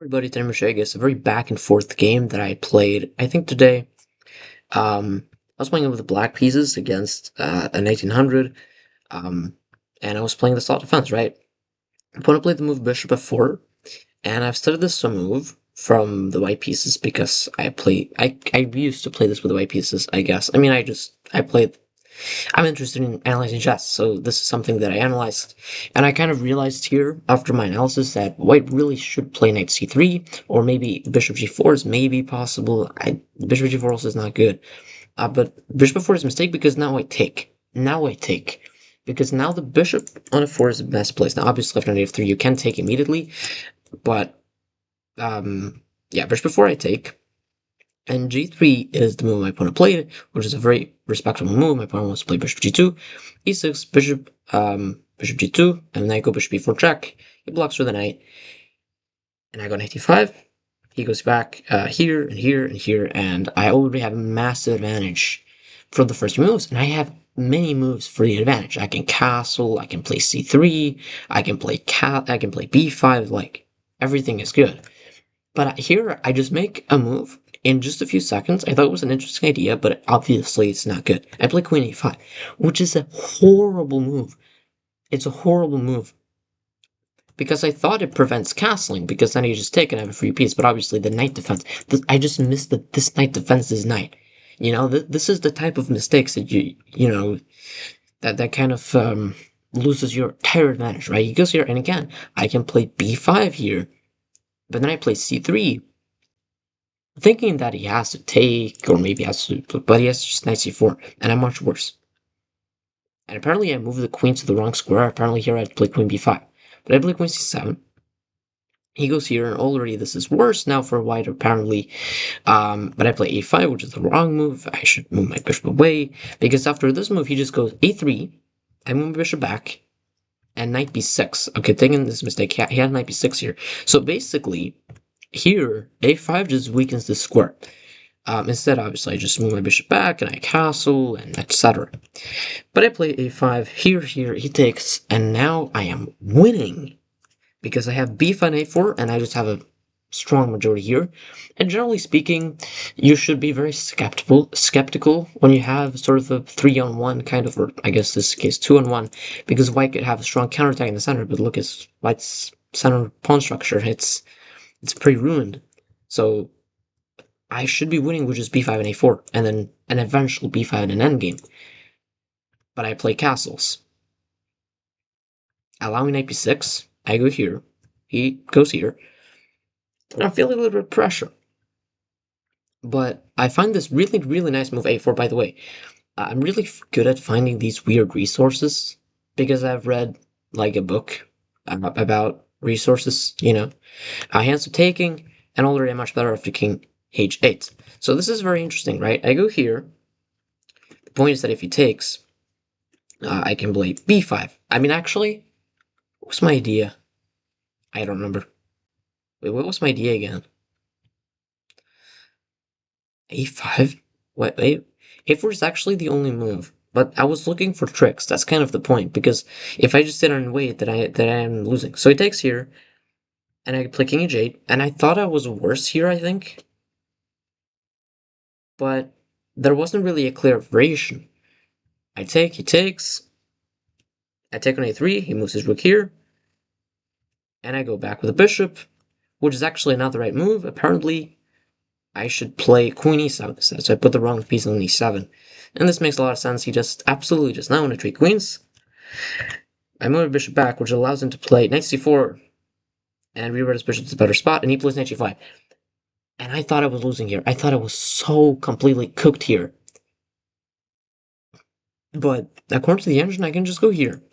Everybody, Tim It's a very back and forth game that I played. I think today, I was playing with the black pieces against an 1800, um, and I was playing the slot defense, right? I want to play the move bishop f4, and I've studied this some move from the white pieces because I used to play this with the white pieces, I guess. I mean, I played I'm interested in analyzing chess, so this is something that I analyzed. And I kind of realized here, after my analysis, that white really should play knight c3, or maybe bishop g4 is maybe possible. Bishop g4 also is not good. But bishop f4 is a mistake because now I take. Now I take. Because now the bishop on f4 is the best place. Now, obviously, after knight f3, you can take immediately, but yeah, bishop f4 I take. And g3 is the move my opponent played, which is a very respectable move. My opponent wants to play bishop g2, e6, bishop g2, and then I go bishop b4 check. He blocks for the knight, and I go knight d5. He goes back here and here and here, and I already have a massive advantage for the first moves, and I have many moves for the advantage. I can castle, I can play c3, I can play b5. Like everything is good. But here, I just make a move in just a few seconds. I thought it was an interesting idea, but obviously it's not good. I play queen a5, which is a horrible move. It's a horrible move. Because I thought it prevents castling, because then you just take and have a free piece, but obviously the knight defense, I just missed that this knight defends this knight. You know, this is the type of mistakes that that kind of loses your entire advantage, right? He goes here, and again, I can play b5 here, but then I play c3, thinking that he has to take, or maybe has to, but he has to just knight c4, and I'm much worse. And apparently I moved the queen to the wrong square. Apparently here I play queen b5, but I play queen c7. He goes here, and already this is worse now for white, apparently. But I play a5, which is the wrong move. I should move my bishop away, because after this move, he just goes a3. I move my bishop back, and knight b6. Okay, thinking this mistake, he had knight b6 here. So basically, here, a5 just weakens the square. Instead, obviously, I just move my bishop back, and I castle, and etc. But I play a5, here, he takes, and now I am winning, because I have b5 and a4, and I just have a strong majority here. And generally speaking, you should be very skeptical when you have sort of a 3-on-1 kind of, or I guess this case 2-on-1, because white could have a strong counterattack in the center, but look at white's center pawn structure, it's pretty ruined. So I should be winning with just b5 and a4, and then an eventual b5 and an endgame. But I play castles. Allowing knight b6, I go here, he goes here, and I'm feeling a little bit of pressure. But I find this really, really nice move a4, by the way. I'm really good at finding these weird resources, because I've read, like, a book about resources, hands of taking, and already I'm much better after king h8. So this is very interesting, right? I go here. The point is that if he takes, I can play b5. I mean, actually, what was my idea? I don't remember. Wait, what was my idea again? a5? Wait. a4 is actually the only move. But I was looking for tricks. That's kind of the point, because if I just sit and wait, then I am losing. So he takes here, and I play king h8, and I thought I was worse here, I think. But there wasn't really a clear variation. I take, he takes, I take on a3, he moves his rook here, and I go back with a bishop, which is actually not the right move. Apparently, I should play queen e7 instead, so I put the wrong piece on e7. And this makes a lot of sense. He just absolutely just now want to trade queens. I move my bishop back, which allows him to play knight c4 and rewrite his bishop to a better spot, and he plays knight g5. And I thought I was losing here. I thought I was so completely cooked here. But according to the engine, I can just go here.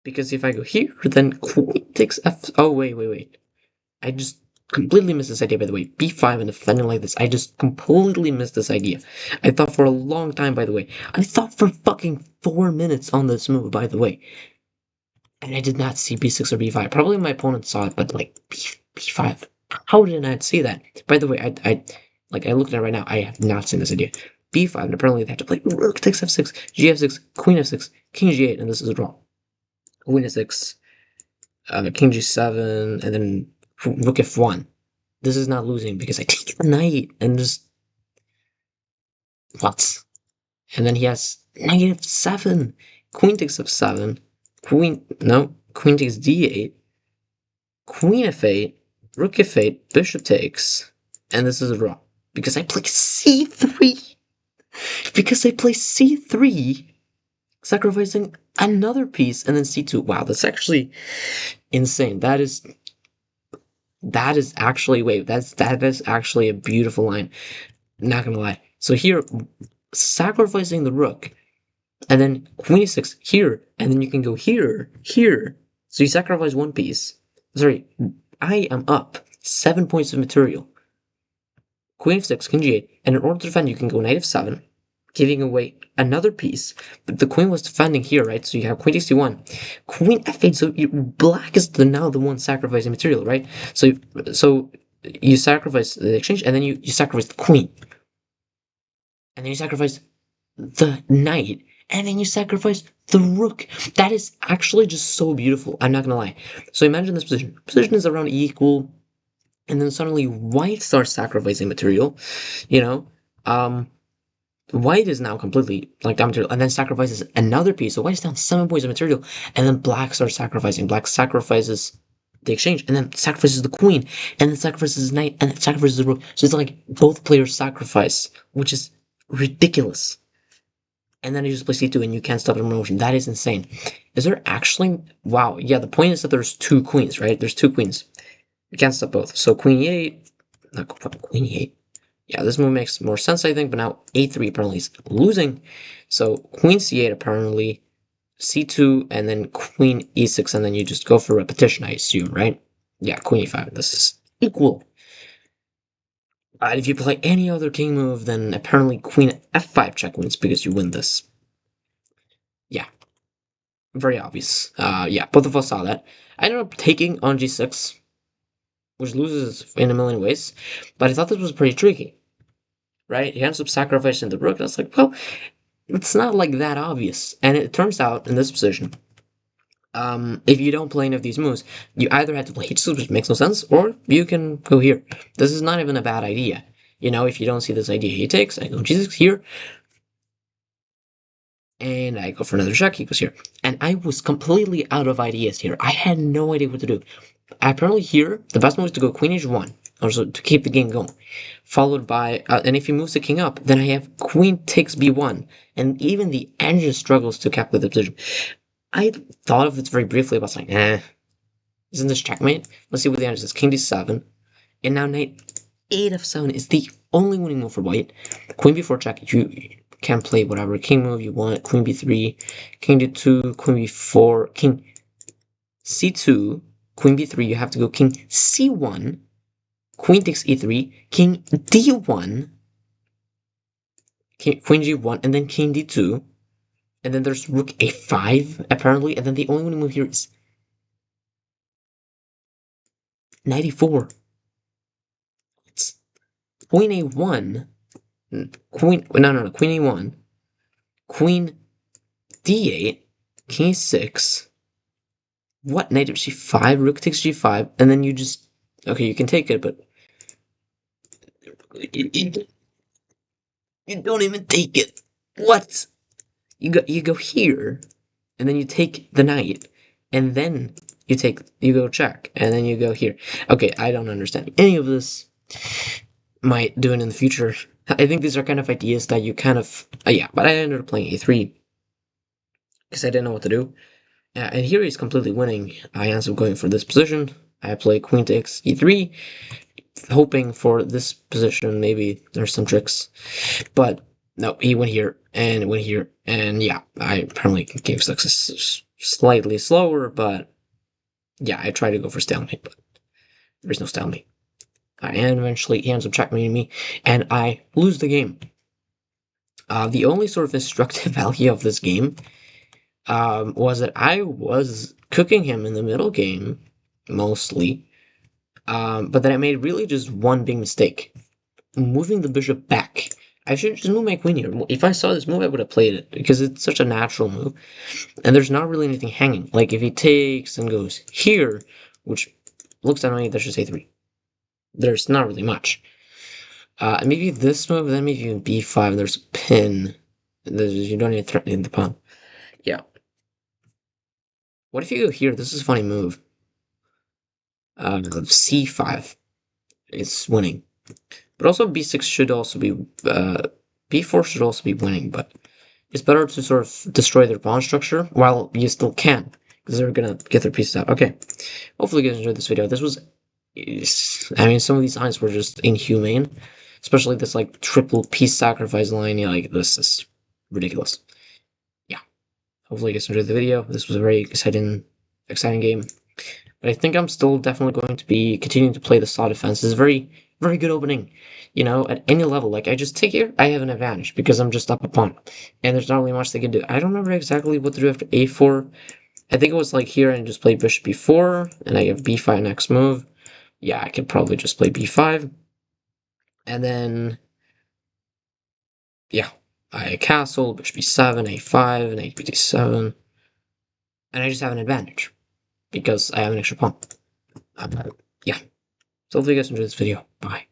Because if I go here, then queen takes f. Oh, wait. I just completely missed this idea, by the way. b5 and defending like this. I just completely missed this idea. I thought for a long time, by the way. I thought for fucking 4 minutes on this move, by the way. And I did not see b6 or b5. Probably my opponent saw it, but like b5. How did I not see that? By the way, I looked at it right now. I have not seen this idea. b5, and apparently they have to play rook takes f6, gf6, queen f6, king g8, and this is wrong. Queen f6, king g7, and then rook f1. This is not losing because I take the knight and just what? And then he has knight f7, queen takes f7, queen takes d8, queen f8, rook f8, bishop takes, and this is a draw because I play c3. Because I play c3, sacrificing another piece, and then c2. Wow, that's actually insane. That is actually that is actually a beautiful line. Not gonna lie. So here, sacrificing the rook, and then queen e6 here, and then you can go here, here. So you sacrifice one piece. Sorry, I am up 7 points of material. Queen f6, king g8, and in order to defend, you can go knight f7, giving away another piece. But the queen was defending here, right? So you have queen takes d1, queen f8. So black is now the one sacrificing material, right? So you sacrifice the exchange, and then you sacrifice the queen, and then you sacrifice the knight, and then you sacrifice the rook. That is actually just so beautiful. I'm not gonna lie. So imagine this position. Position is around equal, and then suddenly white starts sacrificing material. You know, white is now completely like down material, and then sacrifices another piece. So white is down 7 points of material, and then black starts sacrificing. Black sacrifices the exchange, and then sacrifices the queen, and then sacrifices his knight, and then sacrifices the rook. So it's like both players sacrifice, which is ridiculous. And then you just play c2 and you can't stop the motion. That is insane. Is there actually... Wow, yeah, the point is that there's two queens, right? There's two queens. You can't stop both. So queen e8... Not queen e8. Yeah, this move makes more sense, I think, but now a3 apparently is losing. So queen c8 apparently, c2, and then queen e6, and then you just go for repetition, I assume, right? Yeah, queen e5. This is equal. If you play any other king move, then apparently queen f5 check wins because you win this. Yeah, very obvious. Yeah, both of us saw that. I ended up taking on g6, which loses in a million ways, but I thought this was pretty tricky, right? He ends up sacrificing the rook, and I was like, well, it's not like that obvious. And it turns out in this position, if you don't play any of these moves, you either have to play h6, which makes no sense, or you can go here. This is not even a bad idea. You know, if you don't see this idea, he takes, I go g6 here, and I go for another check, he goes here. And I was completely out of ideas here. I had no idea what to do. Apparently here, the best move is to go queen h1, also to keep the game going. Followed by, and if he moves the king up, then I have queen takes b1. And even the engine struggles to calculate the position. I thought of this very briefly about saying, isn't this checkmate? Let's see what the answer is. King d7. And now knight 8 f7 is the only winning move for white. Queen b4 check, you can play whatever king move you want. Queen b3, king d2, queen b4, king c2, queen b3, you have to go king c1, queen takes e3, king d1, queen g1, and then king d2, and then there's rook a5, apparently, and then the only winning move here is knight e4. It's queen a1, queen e1, queen d8, king e6, what, knight g5, rook takes g5, and then you just... Okay, you can take it, but... You don't even take it. What? You go here, and then you take the knight, and then you go check, and then you go here. Okay, I don't understand any of this. Might do it in the future. I think these are kind of ideas that you kind of... yeah, but I ended up playing a3 because I didn't know what to do. And here he's completely winning. I ended up going for this position. I play queen takes e3, hoping for this position. Maybe there's some tricks, but no, he went here and went here, and yeah, I apparently gave success slightly slower, but yeah, I tried to go for stalemate, but there's no stalemate. And eventually he ends up checkmating me, and I lose the game. The only sort of instructive value of this game was that I was cooking him in the middle game, mostly, but that I made really just one big mistake. Moving the bishop back I should just move my queen here. If I saw this move, I would have played it because it's such a natural move, and there's not really anything hanging. Like if he takes and goes here, which looks annoying, there's just a3. There's not really much. Maybe this move, then maybe even b5. There's a pin. You don't even threaten the pawn. Yeah. What if you go here? This is a funny move. C5 is winning, but also b6 should also be. B4 should also be winning, but it's better to sort of destroy their pawn structure while you still can, because they're gonna get their pieces out. Okay, hopefully you guys enjoyed this video. This was, I mean, some of these lines were just inhumane, especially this like triple piece sacrifice line. Yeah, like this is ridiculous. Yeah, hopefully you guys enjoyed the video. This was a very exciting game. But I think I'm still definitely going to be continuing to play the Saw defense. It's a very good opening. You know, at any level. Like, I just take here, I have an advantage because I'm just up a pawn. And there's not really much they can do. I don't remember exactly what to do after a4. I think it was like here and just play bishop b4, and I have b5 next move. Yeah, I could probably just play b5. And then, yeah, I castle, bishop b7, a5, and knight b7. And I just have an advantage because I have an extra pawn. Yeah. So hopefully you guys enjoyed this video. Bye.